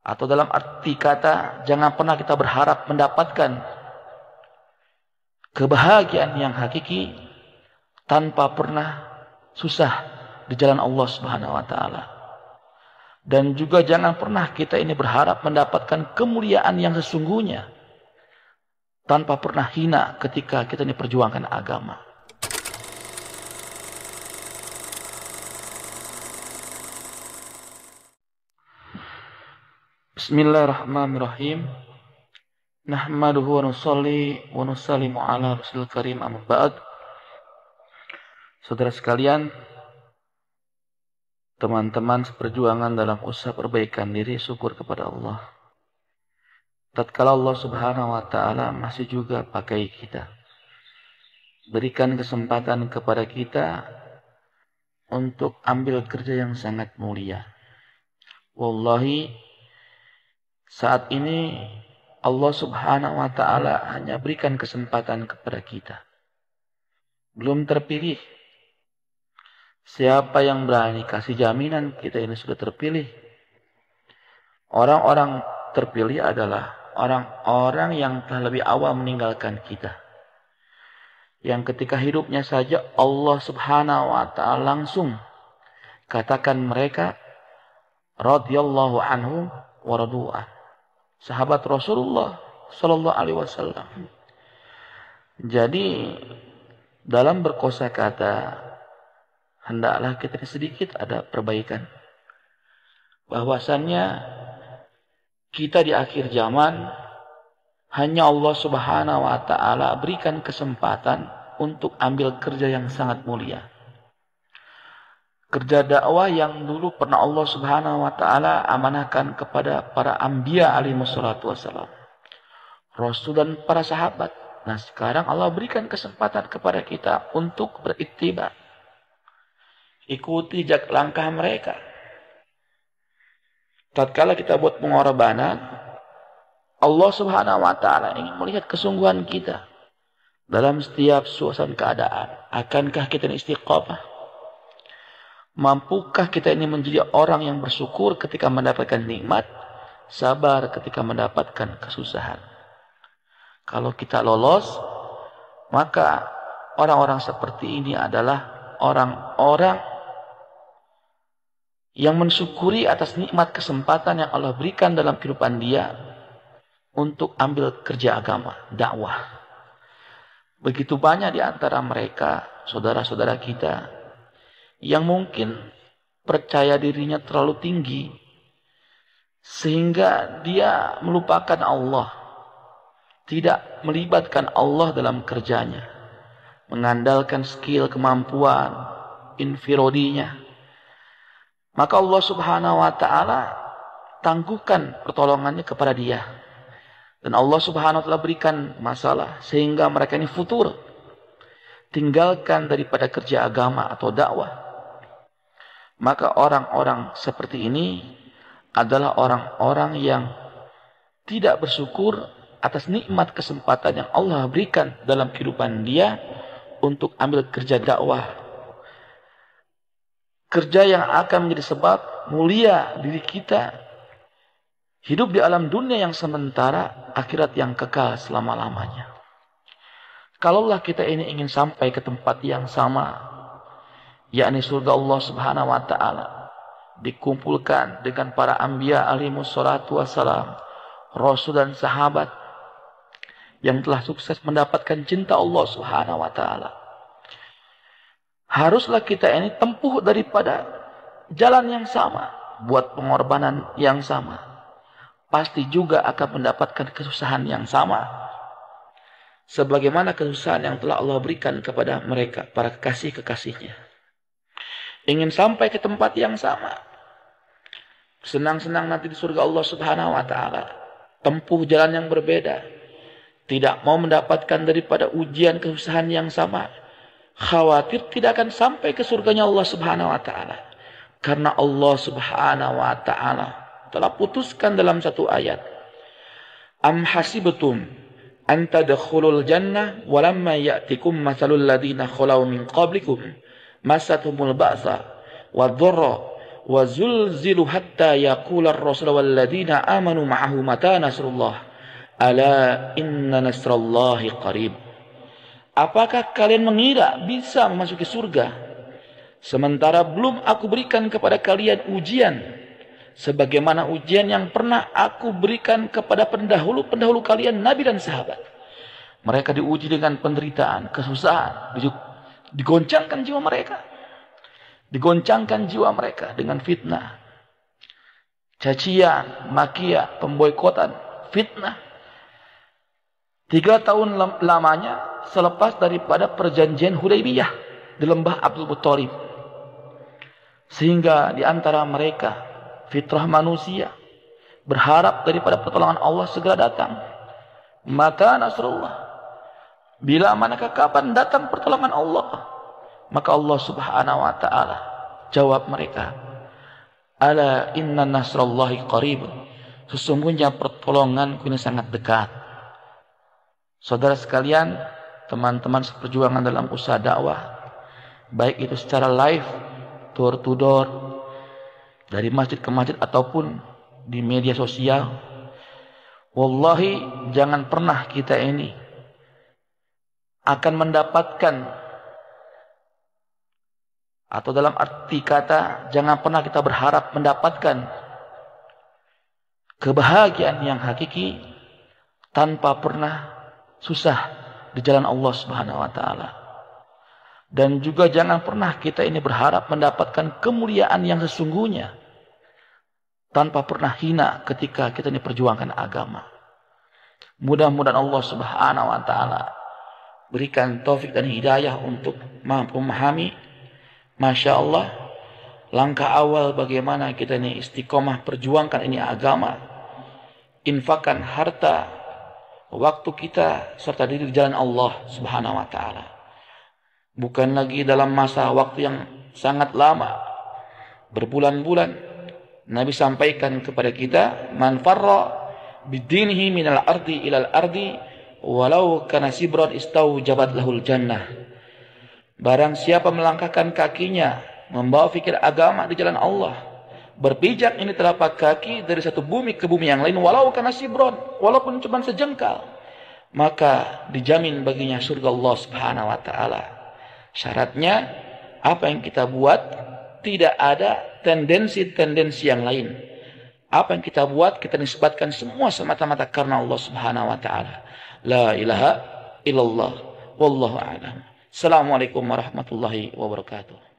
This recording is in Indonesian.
Atau dalam arti kata, jangan pernah kita berharap mendapatkan kebahagiaan yang hakiki tanpa pernah susah di jalan Allah Subhanahu wa taala. Dan juga jangan pernah kita ini berharap mendapatkan kemuliaan yang sesungguhnya tanpa pernah hina ketika kita ini perjuangkan agama. Bismillahirrahmanirrahim. Nahmaduhu wa nusalli wa nusallimu ala Rasulil Karim, amma ba'd. Saudara sekalian, teman-teman seperjuangan dalam usaha perbaikan diri, syukur kepada Allah. Tatkala Allah Subhanahu wa taala masih juga pakai kita, berikan kesempatan kepada kita untuk ambil kerja yang sangat mulia. Wallahi, saat ini Allah Subhanahu wa taala hanya berikan kesempatan kepada kita. Belum terpilih. Siapa yang berani kasih jaminan kita ini sudah terpilih? Orang-orang terpilih adalah orang-orang yang telah lebih awal meninggalkan kita. Yang ketika hidupnya saja Allah Subhanahu wa taala langsung katakan mereka radhiyallahu anhum wa radu'an. Sahabat Rasulullah sallallahu alaihi wasallam. Jadi dalam berkosakata hendaklah kita sedikit ada perbaikan. Bahwasannya kita di akhir zaman hanya Allah Subhanahu wa taala berikan kesempatan untuk ambil kerja yang sangat mulia. Kerja dakwah yang dulu pernah Allah Subhanahu wa taala amanahkan kepada para anbiya alaihi wassalatu wassalam, rasul dan para sahabat. Nah, sekarang Allah berikan kesempatan kepada kita untuk berittiba, ikuti jejak langkah mereka. Tatkala kita buat pengorbanan, Allah Subhanahu wa taala ingin melihat kesungguhan kita dalam setiap suasana keadaan. Akankah kita istiqamah? Mampukah kita ini menjadi orang yang bersyukur ketika mendapatkan nikmat, sabar ketika mendapatkan kesusahan? Kalau kita lolos, maka orang-orang seperti ini adalah orang-orang yang mensyukuri atas nikmat kesempatan yang Allah berikan dalam kehidupan dia untuk ambil kerja agama, dakwah. Begitu banyak di antara mereka, saudara-saudara kita, yang mungkin percaya dirinya terlalu tinggi sehingga dia melupakan Allah, tidak melibatkan Allah dalam kerjanya, mengandalkan skill, kemampuan, infirodinya. Maka Allah Subhanahu wa taala tangguhkan pertolongannya kepada dia. Dan Allah Subhanahu wa taala berikan masalah sehingga mereka ini futur, tinggalkan daripada kerja agama atau dakwah. Maka orang-orang seperti ini adalah orang-orang yang tidak bersyukur atas nikmat kesempatan yang Allah berikan dalam kehidupan dia untuk ambil kerja dakwah. Kerja yang akan menjadi sebab mulia diri kita hidup di alam dunia yang sementara, akhirat yang kekal selama-lamanya. Kalaulah kita ini ingin sampai ke tempat yang sama, yakni surga Allah Subhanahu wa taala, dikumpulkan dengan para anbiya alaihi wassalatu wassalam, rasul dan sahabat yang telah sukses mendapatkan cinta Allah Subhanahu wa taala. Haruslah kita ini tempuh daripada jalan yang sama, buat pengorbanan yang sama. Pasti juga akan mendapatkan kesusahan yang sama, sebagaimana kesusahan yang telah Allah berikan kepada mereka, para kekasih-kekasihnya. Ingin sampai ke tempat yang sama, senang-senang nanti di surga Allah Subhanahu wa taala, tempuh jalan yang berbeda, tidak mau mendapatkan daripada ujian kesusahan yang sama, khawatir tidak akan sampai ke surganya Allah Subhanahu wa taala. Karena Allah Subhanahu wa taala telah putuskan dalam satu ayat, am hasibtum an tadkhulul jannah walamma ya'tikum mathalul ladzina khalau min qablikum masathumul ba'sa wadh-dharra wa zulzilu hatta yaqula ar-rasul wal ladzina amanu ma'ahu mata nasrullah ala inna nasrallahi qarib. Apakah kalian mengira bisa memasuki surga sementara belum aku berikan kepada kalian ujian sebagaimana ujian yang pernah aku berikan kepada pendahulu kalian, nabi dan sahabat? Mereka diuji dengan penderitaan, kesusahan, digoncangkan jiwa mereka. Digoncangkan jiwa mereka dengan fitnah, cacian, makian, pemboikotan, fitnah. 3 tahun lamanya selepas daripada perjanjian Hudaybiyah di lembah Abdul Muttalib. Sehingga di antara mereka fitrah manusia berharap daripada pertolongan Allah segera datang. Mata nasrullah. Bila manakah kapan datang pertolongan Allah? Maka Allah Subhanahu wa taala jawab mereka, ala inna nasrallahi qarib. Sesungguhnya pertolonganku ini sangat dekat. Saudara sekalian, teman-teman seperjuangan dalam usaha dakwah, baik itu secara live, door to door, dari masjid ke masjid ataupun di media sosial, wallahi jangan pernah kita ini akan mendapatkan, atau dalam arti kata jangan pernah kita berharap mendapatkan kebahagiaan yang hakiki tanpa pernah susah di jalan Allah Subhanahu wa taala. Dan juga jangan pernah kita ini berharap mendapatkan kemuliaan yang sesungguhnya tanpa pernah hina ketika kita ini perjuangkan agama. Mudah-mudahan Allah Subhanahu wa taala berikan taufik dan hidayah untuk mampu memahami, Masya Allah, langkah awal bagaimana kita ini istiqomah perjuangkan ini agama, infakkan harta, waktu kita serta diri di jalan Allah Subhanahu wa taala. Bukan lagi dalam masa waktu yang sangat lama, berbulan-bulan. Nabi sampaikan kepada kita, man farra bidinihi minal ardi ilal ardi walau kana sibran istaujabat lahul jannah. Barang siapa melangkahkan kakinya membawa fikir agama di jalan Allah, berpijak ini telapak kaki dari satu bumi ke bumi yang lain, walau kana sibran, walaupun cuma sejengkal, maka dijamin baginya surga Allah Subhanahu wa taala. Syaratnya apa yang kita buat tidak ada tendensi-tendensi yang lain. Apa yang kita buat kita nisbatkan semua semata-mata karena Allah Subhanahu wa taala. La ilaha illallah wallahu a'lam. Assalamualaikum warahmatullahi wabarakatuh.